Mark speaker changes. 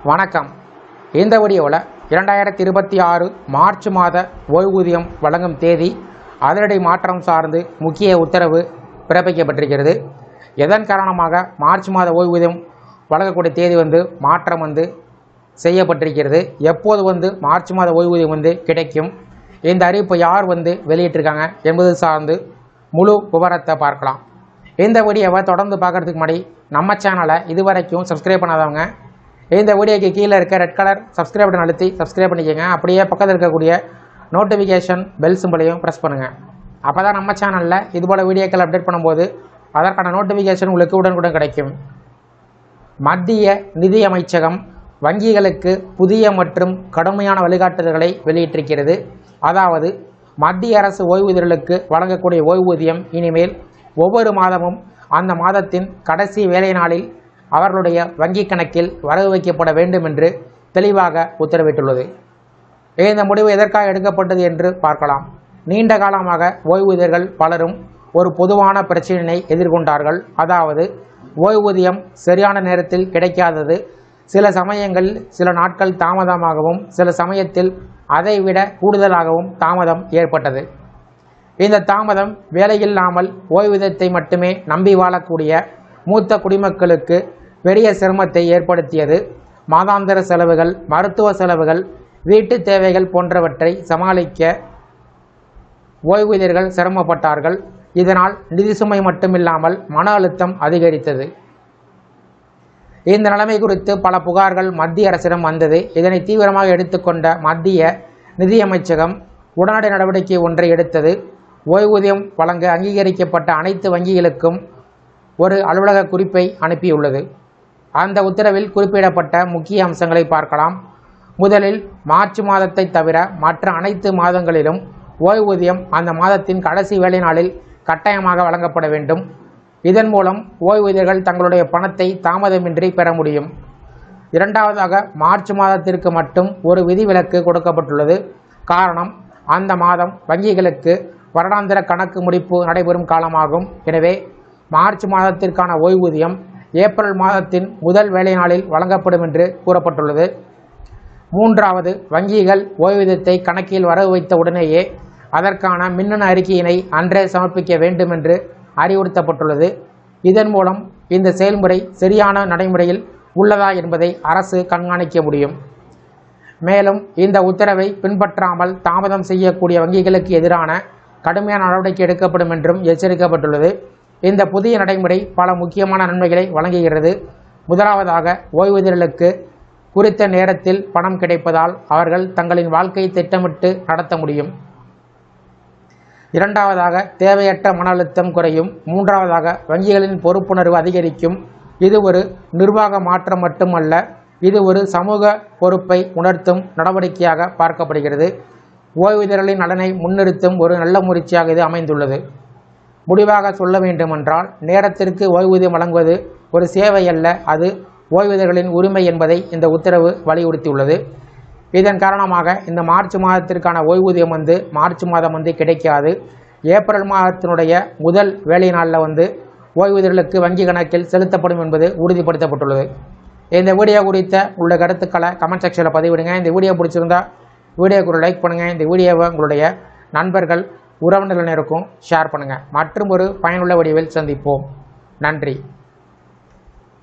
Speaker 1: வணக்கம். இந்த வீடியோவில் 2026 மார்ச் மாத ஓய்வூதியம் வழங்கும் தேதி அதிரடி மாற்றம் சார்ந்து முக்கிய உத்தரவு பிறப்பிக்கப்பட்டிருக்கிறது. எதன் காரணமாக மார்ச் மாத ஓய்வூதியம் வழங்கக்கூடிய தேதி மாற்றம் செய்யப்பட்டிருக்கிறது. எப்போது மார்ச் மாத ஓய்வூதியம் கிடைக்கும், இந்த அறிவிப்பை யார் வெளியிட்டிருக்காங்க என்பது சார்ந்து முழு விவரத்தை பார்க்கலாம். இந்த வீடியோவை தொடர்ந்து பார்க்குறதுக்கு முன்னாடி நம்ம சேனலை இதுவரைக்கும் சப்ஸ்கிரைப் பண்ணாதவங்க இந்த வீடியோக்கு கீழே இருக்க ரெட் கலர் சப்ஸ்கிரைப் பட்டன் அழுத்தி சப்ஸ்கிரைப் பண்ணிக்கோங்க. அப்படியே பக்கத்தில் இருக்கக்கூடிய நோட்டிஃபிகேஷன் பெல் சிம்பளையும் ப்ரெஸ் பண்ணுங்கள். அப்போ தான் நம்ம சேனலில் இதுபோல் வீடியோக்கள் அப்டேட் பண்ணும்போது அதற்கான நோட்டிஃபிகேஷன் உங்களுக்கு உடனுக்குடன் கிடைக்கும். மத்திய நிதி அமைச்சகம் வங்கிகளுக்கு புதிய மற்றும் கடுமையான வழிகாட்டுதல்களை வெளியிட்டிருக்கிறது. அதாவது மத்திய அரசு ஓய்வூதியர்களுக்கு வழங்கக்கூடிய ஓய்வூதியம் இனிமேல் ஒவ்வொரு மாதமும் அந்த மாதத்தின் கடைசி வேலை நாளில் அவர்களுடைய வங்கி கணக்கில் வரவு வைக்கப்பட வேண்டும் என்று தெளிவாக உத்தரவிட்டுள்ளது. இந்த முடிவு எதற்காக எடுக்கப்பட்டது என்று பார்க்கலாம். நீண்ட காலமாக ஓய்வூதியர்கள் பலரும் ஒரு பொதுவான பிரச்சனையை எதிர்கொண்டார்கள். அதாவது ஓய்வூதியம் சரியான நேரத்தில் கிடைக்காதது. சில சமயங்களில் சில நாட்கள் தாமதமாகவும் சில சமயத்தில் அதைவிட கூடுதலாகவும் தாமதம் ஏற்பட்டது. இந்த தாமதம் வேலையில்லாமல் ஓய்வூதியத்தை மட்டுமே நம்பி வாழக்கூடிய மூத்த குடிமக்களுக்கு பெரிய சிரமத்தை ஏற்படுத்தியது. மாதாந்திர செலவுகள், மருத்துவ செலவுகள், வீட்டு தேவைகள் போன்றவற்றை சமாளிக்க ஓய்வூதியர்கள் சிரமப்பட்டார்கள். இதனால் நிதி சுமை மட்டுமில்லாமல் மன அழுத்தம் அதிகரித்தது. இந்த நிலைமை குறித்து பல புகார்கள் மத்திய அரசிடம் வந்தது. இதனை தீவிரமாக எடுத்துக்கொண்ட மத்திய நிதியமைச்சகம் உடனடி நடவடிக்கை ஒன்றை எடுத்தது. ஓய்வூதியம் வழங்க அங்கீகரிக்கப்பட்ட அனைத்து வங்கிகளுக்கும் ஒரு அலுவலக குறிப்பை அனுப்பியுள்ளது. அந்த உத்தரவில் குறிப்பிடப்பட்ட முக்கிய அம்சங்களை பார்க்கலாம். முதலில் மார்ச் மாதத்தை தவிர மற்ற அனைத்து மாதங்களிலும் ஓய்வூதியம் அந்த மாதத்தின் கடைசி வேலை நாளில் கட்டாயமாக வழங்கப்பட வேண்டும். இதன் மூலம் ஓய்வூதியர்கள் தங்களுடைய பணத்தை தாமதமின்றி பெற முடியும். இரண்டாவதாக, மார்ச் மாதத்திற்கு மட்டும் ஒரு விதிவிலக்கு கொடுக்கப்பட்டுள்ளது. காரணம், அந்த மாதம் வங்கிகளுக்கு வருடாந்திர கணக்கு முடிப்பு நடைபெறும் காலமாகும். எனவே மார்ச் மாதத்திற்கான ஓய்வூதியம் ஏப்ரல் மாதத்தின் முதல் வேலை நாளில் வழங்கப்படும் என்று கூறப்பட்டுள்ளது. மூன்றாவது, வங்கிகள் ஓய்வூதியத்தை கணக்கில் வரவு வைத்த உடனேயே அதற்கான மின்னணு அறிக்கையினை அன்றே சமர்ப்பிக்க வேண்டும் என்று அறிவுறுத்தப்பட்டுள்ளது. இதன் மூலம் இந்த செயல்முறை சரியான நடைமுறையில் உள்ளதா என்பதை அரசு கண்காணிக்க முடியும். மேலும் இந்த உத்தரவை பின்பற்றாமல் தாமதம் செய்யக்கூடிய வங்கிகளுக்கு எதிரான கடுமையான நடவடிக்கை எடுக்கப்படும் என்றும் எச்சரிக்கப்பட்டுள்ளது. இந்த புதிய நடைமுறை பல முக்கியமான நன்மைகளை வழங்குகிறது. முதலாவதாக, ஓய்வூதியர்களுக்கு குறித்த நேரத்தில் பணம் கிடைப்பதால் அவர்கள் தங்களின் வாழ்க்கையை திட்டமிட்டு நடத்த முடியும். இரண்டாவதாக, தேவையற்ற மன அழுத்தம் குறையும். மூன்றாவதாக, வங்கிகளின் பொறுப்புணர்வு அதிகரிக்கும். இது ஒரு நிர்வாக மாற்றம் மட்டுமல்ல, இது ஒரு சமூக பொறுப்பை உணர்த்தும் நடவடிக்கையாக பார்க்கப்படுகிறது. ஓய்வூதியர்களின் நலனை முன்னிறுத்தும் ஒரு நல்ல முயற்சியாக இது அமைந்துள்ளது. முடிவாக சொல்ல வேண்டுமென்றால், நேரத்திற்கு ஓய்வூதியம் வழங்குவது ஒரு சேவை அல்ல, அது ஓய்வூதியர்களின் உரிமை என்பதை இந்த உத்தரவு வலியுறுத்தியுள்ளது. இதன் காரணமாக இந்த மார்ச் மாதத்திற்கான ஓய்வூதியம் மார்ச் மாதம் கிடைக்காது. ஏப்ரல் மாதத்தினுடைய முதல் வேலை நாளில் ஓய்வூதியர்களுக்கு வங்கி கணக்கில் செலுத்தப்படும் என்பது உறுதிப்படுத்தப்பட்டுள்ளது. இந்த வீடியோ குறித்த உள்ள கருத்துக்களை கமெண்ட் செக்ஷனில் பதிவிடுங்க. இந்த வீடியோ பிடிச்சிருந்தா வீடியோக்கு ஒரு லைக் பண்ணுங்கள். இந்த வீடியோவை உங்களுடைய நண்பர்கள் உறவினர்களுக்கும் ஷேர் பண்ணுங்கள். மற்றும் ஒரு பயனுள்ள வீடியோவில் சந்திப்போம். நன்றி.